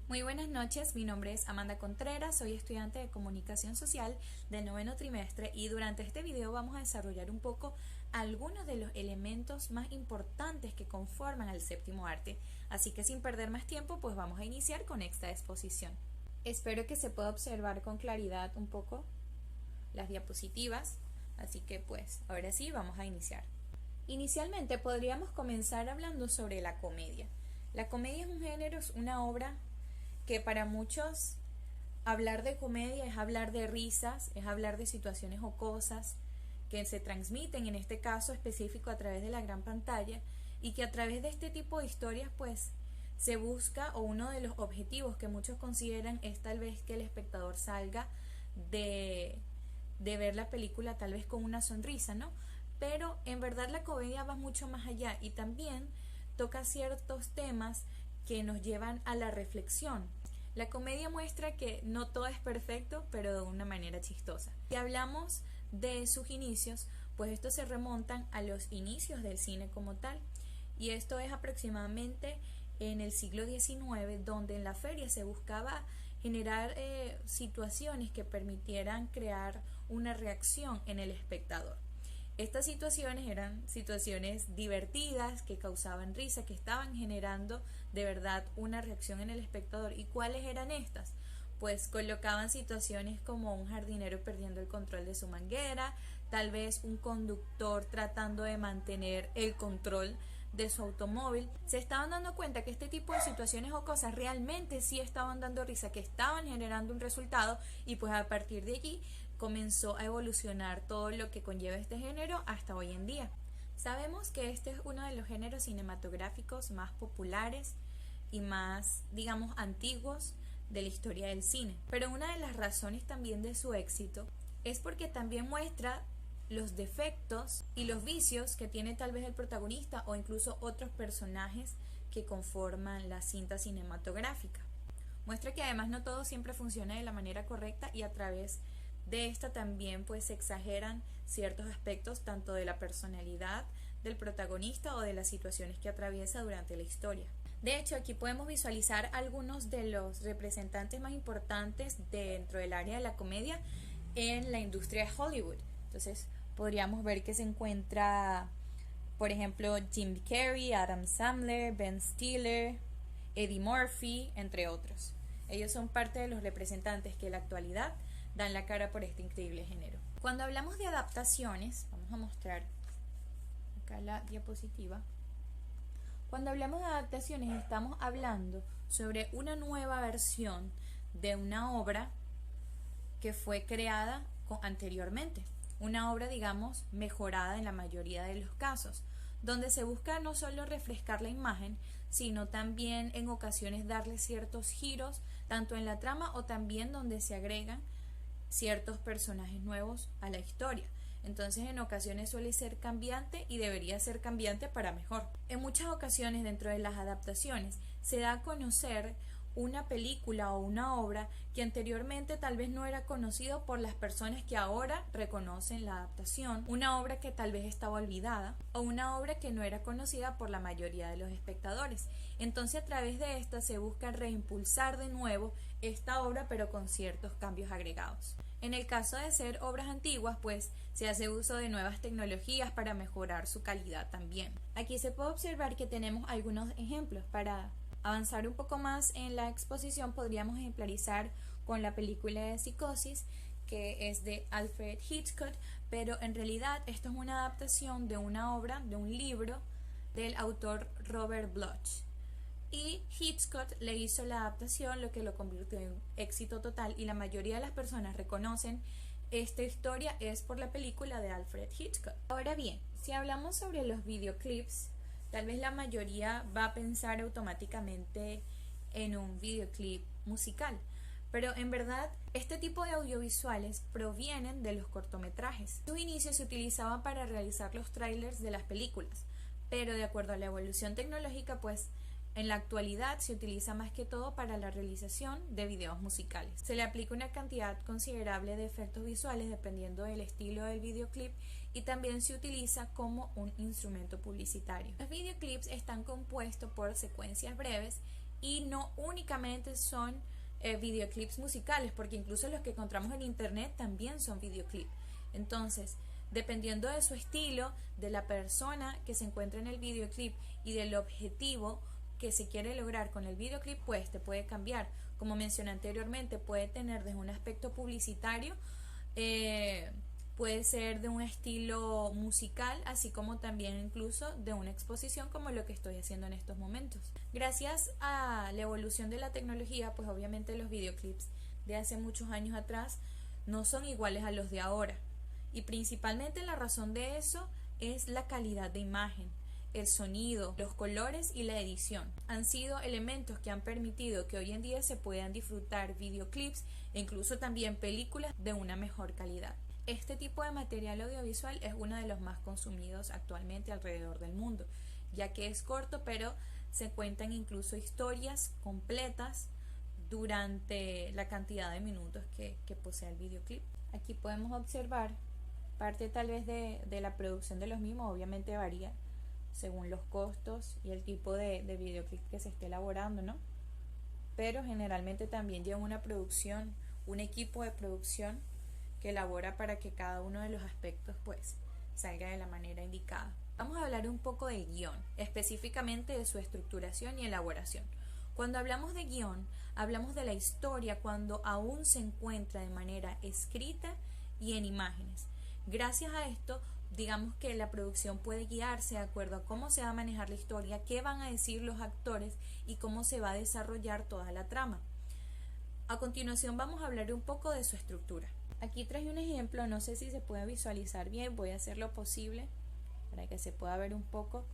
Muy buenas noches, mi nombre es Amanda Contreras, soy estudiante de Comunicación Social del noveno trimestre y durante este video vamos a desarrollar un poco algunos de los elementos más importantes que conforman al séptimo arte. Así que sin perder más tiempo, pues vamos a iniciar con esta exposición. Espero que se pueda observar con claridad un poco las diapositivas, así que pues ahora sí vamos a iniciar. Inicialmente podríamos comenzar hablando sobre la comedia. La comedia es un género, es una obra que para muchos hablar de comedia es hablar de risas, es hablar de situaciones jocosas que se transmiten en este caso específico a través de la gran pantalla y que a través de este tipo de historias pues se busca, o uno de los objetivos que muchos consideran es tal vez que el espectador salga de ver la película tal vez con una sonrisa, ¿no? Pero en verdad la comedia va mucho más allá y también toca ciertos temas que nos llevan a la reflexión. La comedia muestra que no todo es perfecto, pero de una manera chistosa. Si hablamos de sus inicios, pues estos se remontan a los inicios del cine como tal, y esto es aproximadamente en el siglo XIX, donde en la feria se buscaba generar situaciones que permitieran crear una reacción en el espectador. Estas situaciones eran situaciones divertidas, que causaban risa, que estaban generando de verdad una reacción en el espectador. ¿Y cuáles eran estas? Pues colocaban situaciones como un jardinero perdiendo el control de su manguera, tal vez un conductor tratando de mantener el control de su automóvil. Se estaban dando cuenta que este tipo de situaciones o cosas realmente sí estaban dando risa, que estaban generando un resultado, y pues a partir de allí comenzó a evolucionar todo lo que conlleva este género hasta hoy en día. Sabemos que este es uno de los géneros cinematográficos más populares y más, digamos, antiguos de la historia del cine. Pero una de las razones también de su éxito es porque también muestra los defectos y los vicios que tiene tal vez el protagonista o incluso otros personajes que conforman la cinta cinematográfica. Muestra que además no todo siempre funciona de la manera correcta, y a través de esta también pues se exageran ciertos aspectos tanto de la personalidad del protagonista o de las situaciones que atraviesa durante la historia. De hecho, aquí podemos visualizar algunos de los representantes más importantes dentro del área de la comedia en la industria de Hollywood. Entonces podríamos ver que se encuentra, por ejemplo, Jim Carrey, Adam Sandler, Ben Stiller, Eddie Murphy, entre otros. Ellos son parte de los representantes que en la actualidad dan la cara por este increíble género. Cuando hablamos de adaptaciones, vamos a mostrar acá la diapositiva. Cuando hablamos de adaptaciones estamos hablando sobre una nueva versión de una obra que fue creada anteriormente. Una obra, digamos, mejorada en la mayoría de los casos, donde se busca no solo refrescar la imagen, sino también en ocasiones darle ciertos giros, tanto en la trama o también donde se agregan ciertos personajes nuevos a la historia. Entonces en ocasiones suele ser cambiante y debería ser cambiante para mejor. En muchas ocasiones dentro de las adaptaciones se da a conocer una película o una obra que anteriormente tal vez no era conocido por las personas que ahora reconocen la adaptación, una obra que tal vez estaba olvidada o una obra que no era conocida por la mayoría de los espectadores. Entonces a través de esta se busca reimpulsar de nuevo esta obra, pero con ciertos cambios agregados. En el caso de ser obras antiguas, pues se hace uso de nuevas tecnologías para mejorar su calidad también. Aquí se puede observar que tenemos algunos ejemplos. Para avanzar un poco más en la exposición podríamos ejemplarizar con la película de Psicosis, que es de Alfred Hitchcock, pero en realidad esto es una adaptación de una obra, de un libro del autor Robert Bloch. Y Hitchcock le hizo la adaptación, lo que lo convirtió en éxito total, y la mayoría de las personas reconocen esta historia es por la película de Alfred Hitchcock. Ahora bien, si hablamos sobre los videoclips, tal vez la mayoría va a pensar automáticamente en un videoclip musical, pero en verdad este tipo de audiovisuales provienen de los cortometrajes. En sus inicios se utilizaban para realizar los trailers de las películas, pero de acuerdo a la evolución tecnológica, pues en la actualidad se utiliza más que todo para la realización de videos musicales. Se le aplica una cantidad considerable de efectos visuales dependiendo del estilo del videoclip, y también se utiliza como un instrumento publicitario. Los videoclips están compuestos por secuencias breves y no únicamente son videoclips musicales, porque incluso los que encontramos en internet también son videoclips. Entonces, dependiendo de su estilo, de la persona que se encuentra en el videoclip y del objetivo que se quiere lograr con el videoclip, pues te puede cambiar. Como mencioné anteriormente, puede tener desde un aspecto publicitario, puede ser de un estilo musical, así como también incluso de una exposición, como lo que estoy haciendo en estos momentos. Gracias a la evolución de la tecnología, pues obviamente los videoclips de hace muchos años atrás no son iguales a los de ahora. Y principalmente la razón de eso es la calidad de imagen, el sonido, los colores y la edición. Han sido elementos que han permitido que hoy en día se puedan disfrutar videoclips e incluso también películas de una mejor calidad. Este tipo de material audiovisual es uno de los más consumidos actualmente alrededor del mundo, ya que es corto, pero se cuentan incluso historias completas durante la cantidad de minutos que posee el videoclip. Aquí podemos observar parte tal vez de la producción de los mismos, obviamente varía según los costos y el tipo de videoclip que se esté elaborando, ¿no? Pero generalmente también lleva una producción, un equipo de producción que elabora para que cada uno de los aspectos pues salga de la manera indicada. Vamos a hablar un poco del guión, específicamente de su estructuración y elaboración. Cuando hablamos de guión, hablamos de la historia cuando aún se encuentra de manera escrita y en imágenes. Gracias a esto, digamos que la producción puede guiarse de acuerdo a cómo se va a manejar la historia, qué van a decir los actores y cómo se va a desarrollar toda la trama. A continuación vamos a hablar un poco de su estructura. Aquí traje un ejemplo, no sé si se puede visualizar bien, voy a hacer lo posible para que se pueda ver un poco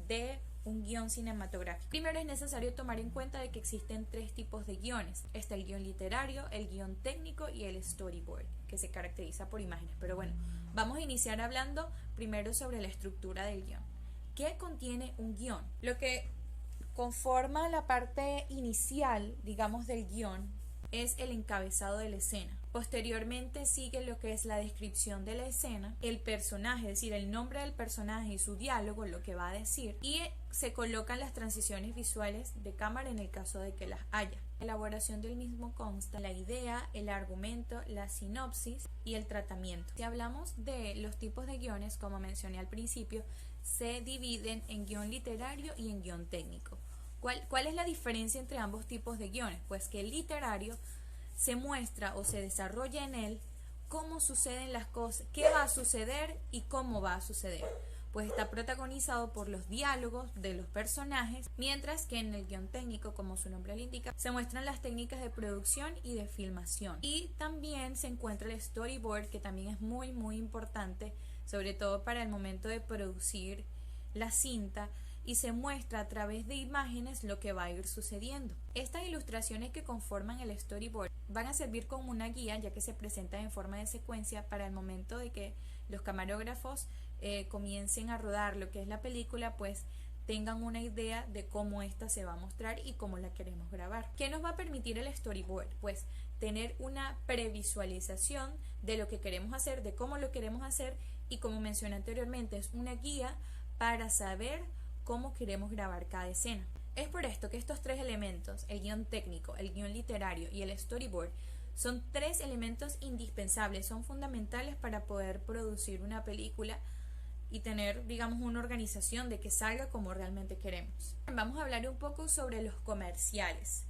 de un guión cinematográfico. Primero es necesario tomar en cuenta de que existen tres tipos de guiones. Está el guión literario, el guión técnico y el storyboard, que se caracteriza por imágenes. Pero bueno, vamos a iniciar hablando primero sobre la estructura del guión. ¿Qué contiene un guión? Lo que conforma la parte inicial, digamos, del guión es el encabezado de la escena. Posteriormente sigue lo que es la descripción de la escena, el personaje, es decir, el nombre del personaje y su diálogo, lo que va a decir, y se colocan las transiciones visuales de cámara en el caso de que las haya. La elaboración del mismo consta la idea, el argumento, la sinopsis y el tratamiento. Si hablamos de los tipos de guiones, como mencioné al principio, se dividen en guión literario y en guión técnico. ¿Cuál es la diferencia entre ambos tipos de guiones? Pues que el literario se muestra o se desarrolla en él cómo suceden las cosas, qué va a suceder y cómo va a suceder. Pues está protagonizado por los diálogos de los personajes, mientras que en el guión técnico, como su nombre lo indica, se muestran las técnicas de producción y de filmación. Y también se encuentra el storyboard, que también es muy importante, sobre todo para el momento de producir la cinta, y se muestra a través de imágenes lo que va a ir sucediendo. Estas ilustraciones que conforman el storyboard van a servir como una guía, ya que se presentan en forma de secuencia para el momento de que los camarógrafos comiencen a rodar lo que es la película, pues tengan una idea de cómo esta se va a mostrar y cómo la queremos grabar. ¿Qué nos va a permitir el storyboard? Pues tener una previsualización de lo que queremos hacer, de cómo lo queremos hacer, y como mencioné anteriormente, es una guía para saber cómo queremos grabar cada escena. Es por esto que estos tres elementos, el guión técnico, el guión literario y el storyboard, son tres elementos indispensables, son fundamentales para poder producir una película y tener, digamos, una organización de que salga como realmente queremos. Vamos a hablar un poco sobre los comerciales.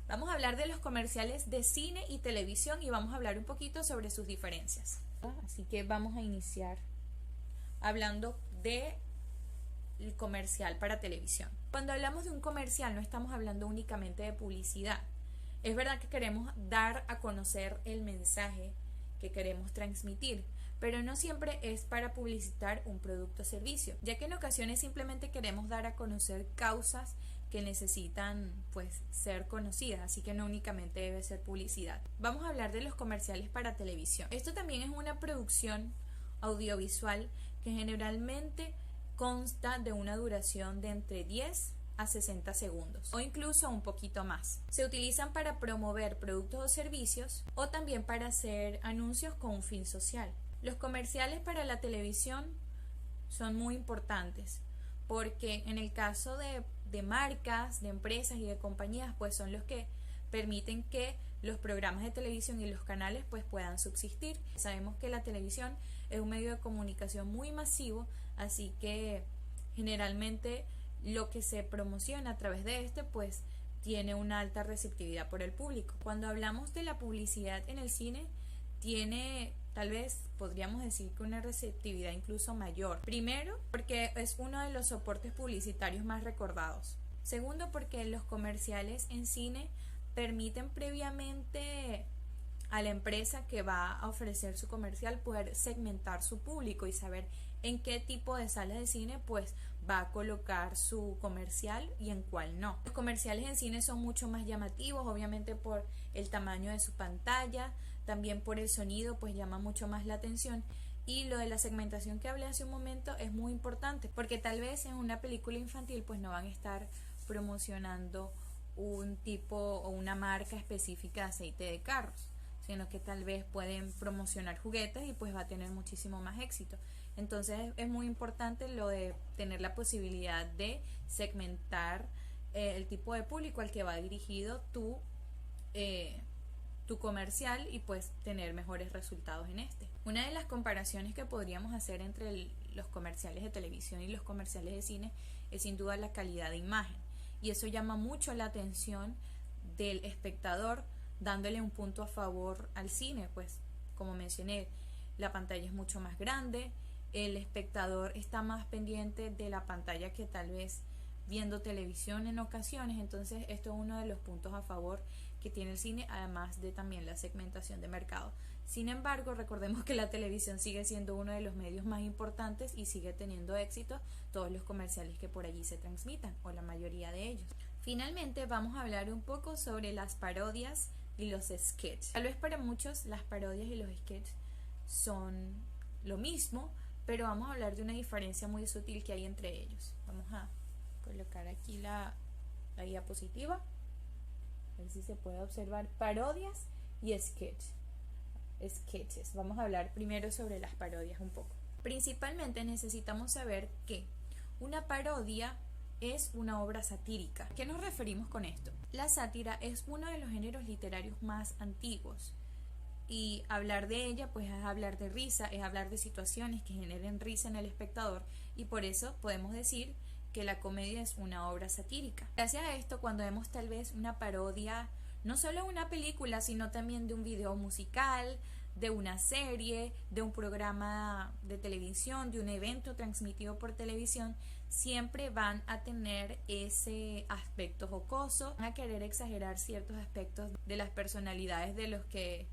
Vamos a hablar de los comerciales de cine y televisión y vamos a hablar un poquito sobre sus diferencias. Así que vamos a iniciar hablando de el comercial para televisión. Cuando hablamos de un comercial no estamos hablando únicamente de publicidad. Es verdad que queremos dar a conocer el mensaje que queremos transmitir, pero no siempre es para publicitar un producto o servicio, ya que en ocasiones simplemente queremos dar a conocer causas que necesitan pues ser conocidas, así que no únicamente debe ser publicidad. Vamos a hablar de los comerciales para televisión. Esto también es una producción audiovisual que generalmente consta de una duración de entre 10 a 60 segundos o incluso un poquito más. Se utilizan para promover productos o servicios o también para hacer anuncios con un fin social. Los comerciales para la televisión son muy importantes porque en el caso de de marcas, de empresas y de compañías, pues son los que permiten que los programas de televisión y los canales pues puedan subsistir. Sabemos que la televisión es un medio de comunicación muy masivo, así que generalmente lo que se promociona a través de este pues tiene una alta receptividad por el público. Cuando hablamos de la publicidad en el cine, tiene, tal vez podríamos decir que una receptividad incluso mayor. Primero, porque es uno de los soportes publicitarios más recordados. Segundo, porque los comerciales en cine permiten previamente a la empresa que va a ofrecer su comercial poder segmentar su público y saber en qué tipo de salas de cine pues va a colocar su comercial y en cuál no. Los comerciales en cine son mucho más llamativos, obviamente por el tamaño de su pantalla, también por el sonido pues llama mucho más la atención. Y lo de la segmentación que hablé hace un momento es muy importante, porque tal vez en una película infantil pues no van a estar promocionando un tipo o una marca específica de aceite de carros, sino que tal vez pueden promocionar juguetes y pues va a tener muchísimo más éxito. Entonces es muy importante lo de tener la posibilidad de segmentar el tipo de público al que va dirigido tu comercial y pues tener mejores resultados en este. Una de las comparaciones que podríamos hacer entre los comerciales de televisión y los comerciales de cine es sin duda la calidad de imagen, y eso llama mucho la atención del espectador, dándole un punto a favor al cine, pues como mencioné, la pantalla es mucho más grande, el espectador está más pendiente de la pantalla que tal vez viendo televisión en ocasiones. Entonces esto es uno de los puntos a favor que tiene el cine, además de también la segmentación de mercado. Sin embargo, recordemos que la televisión sigue siendo uno de los medios más importantes y sigue teniendo éxito todos los comerciales que por allí se transmitan, o la mayoría de ellos. Finalmente vamos a hablar un poco sobre las parodias y los sketches. Tal vez para muchos las parodias y los sketches son lo mismo, pero vamos a hablar de una diferencia muy sutil que hay entre ellos. Vamos a colocar aquí la diapositiva, a ver si se puede observar. Parodias y sketches. Vamos a hablar primero sobre las parodias un poco. Principalmente necesitamos saber que una parodia es una obra satírica. ¿A qué nos referimos con esto? La sátira es uno de los géneros literarios más antiguos, y hablar de ella pues es hablar de risa, es hablar de situaciones que generen risa en el espectador, y por eso podemos decir que la comedia es una obra satírica. Gracias a esto, cuando vemos tal vez una parodia, no solo de una película, sino también de un video musical, de una serie, de un programa de televisión, de un evento transmitido por televisión, siempre van a tener ese aspecto jocoso, van a querer exagerar ciertos aspectos de las personalidades de los que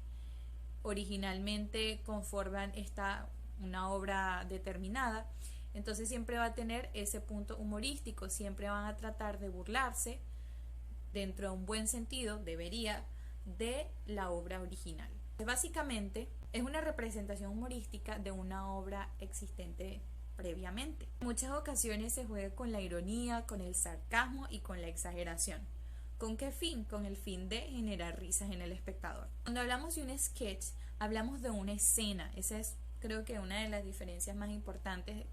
originalmente conforman una obra determinada. Entonces siempre va a tener ese punto humorístico, siempre van a tratar de burlarse, dentro de un buen sentido, debería, de la obra original. Básicamente es una representación humorística de una obra existente previamente. En muchas ocasiones se juega con la ironía, con el sarcasmo y con la exageración. ¿Con qué fin? Con el fin de generar risas en el espectador. Cuando hablamos de un sketch, hablamos de una escena. Esa es, creo que, una de las diferencias más importantes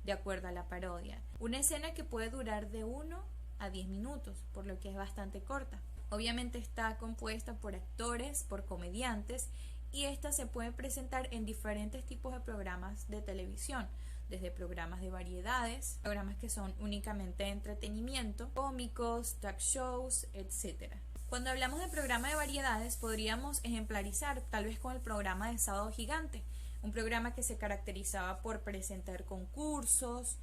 de acuerdo a la parodia. Una escena que puede durar de 1 a 10 minutos, por lo que es bastante corta. Obviamente está compuesta por actores, por comediantes, y esta se puede presentar en diferentes tipos de programas de televisión, desde programas de variedades, programas que son únicamente de entretenimiento, cómicos, talk shows, etc. Cuando hablamos de programa de variedades, podríamos ejemplarizar tal vez con el programa de Sábado Gigante, un programa que se caracterizaba por presentar concursos,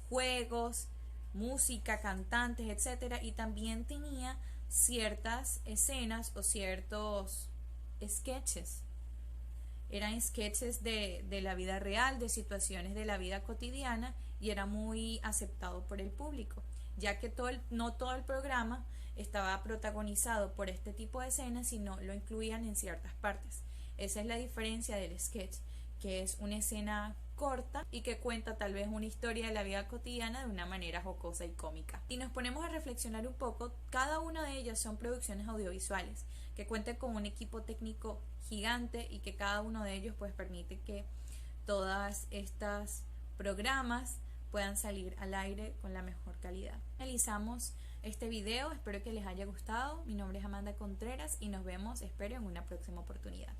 juegos, música, cantantes, etc. Y también tenía ciertas escenas o ciertos sketches. Eran sketches de la vida real, de situaciones de la vida cotidiana, y era muy aceptado por el público, ya que no todo el programa estaba protagonizado por este tipo de escenas, sino lo incluían en ciertas partes. Esa es la diferencia del sketch, que es una escena corta y que cuenta tal vez una historia de la vida cotidiana de una manera jocosa y cómica. Si nos ponemos a reflexionar un poco, cada una de ellas son producciones audiovisuales que cuentan con un equipo técnico gigante, y que cada uno de ellos pues permite que todas estas programas puedan salir al aire con la mejor calidad. Finalizamos este video, espero que les haya gustado. Mi nombre es Amanda Contreras y nos vemos, espero, en una próxima oportunidad.